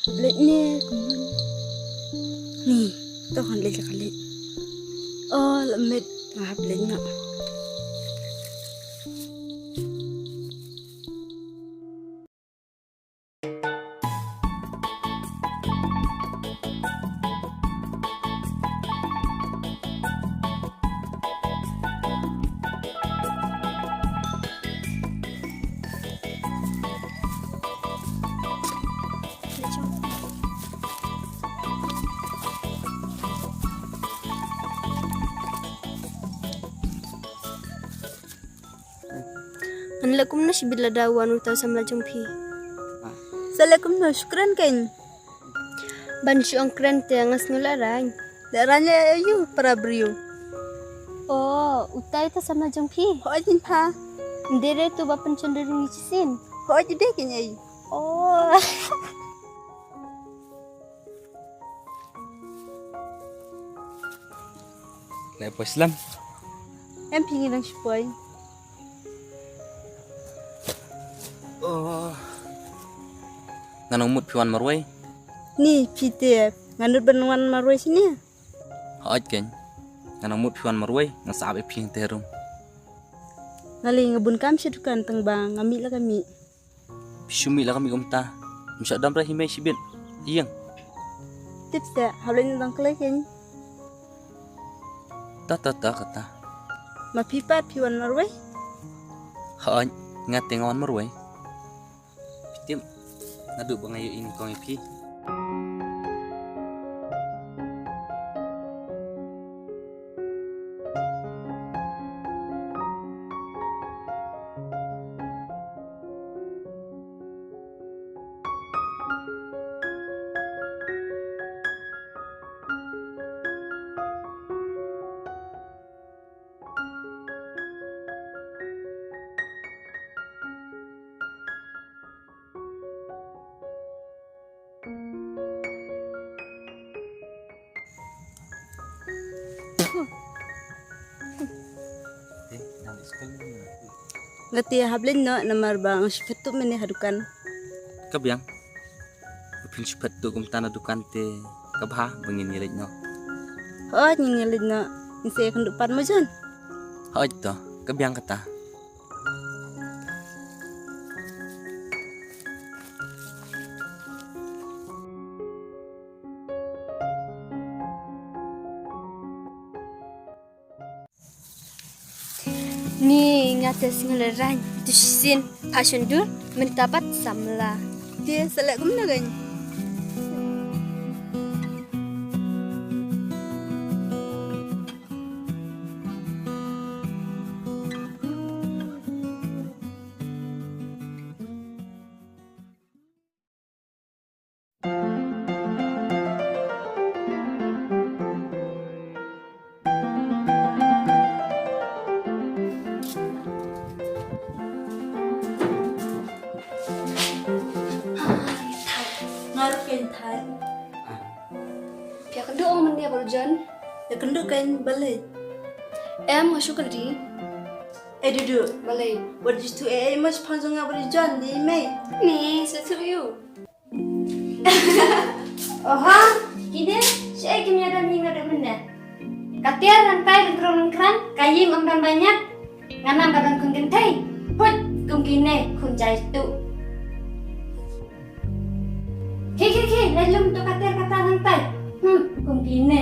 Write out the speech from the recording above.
Hablet ni kuman. Ni, tu handlet kali. Oh, lemit hablet nak. Anlakum na si bila dawan utaw sa malajong pi. Salakum no, syukran kan. Bansyo ang krente angas ngularan. Daranya ayu para brio. Oh, utay ta sa malajong pi. Ho ajin pa. Ndere tu bapan cenderung isin. Ho ajin deh kanya ayu. Oh. Lepas Islam. Em pingin lang sipoy. Oh. Nganong mut piwan marway. Ni pite nganut benuan marway sini. Haat ken. Nganong mut piwan marway ngasabe ping terum. Ngali ngebun kam si dukan teng bang ngambil lah kami. Pisumi lah kami kumta. Musa dam rahimai sibin. Iyang. Tips ya, halin tang kelek kan. Ta kata. Mapipat piwan marway. Haat ngate ngawan marway. Pitim. Nadu bangayo ini kong ipi. Ngati hablin no namar bang syiketu mene hadukan. Kabyang. Pil cepat tu kumta na dukan te kabha bangin ngilit no. Oh nyingelid no. Inse kendupan mo jan. Haat to. Kabyang kata. Ni ngates ngularan. Tusin passion dur mendapat samla. Dia selak kumna kan. Ngarep kan thai. Pia kendo ong mendia berjan. Ya kenduk kan balik. Em masuk kali. Duduk. Balai. What is to mas panjang apa jan di me. Ni sesuatu you. Oha, kide, saya kimia dan hingga ada benda. Katia rantai dan keran, kayi memban banyak, nganam badan kun gentai, put kun kine kun jai tu. Ki dah lum tu kata hantai. Kum kini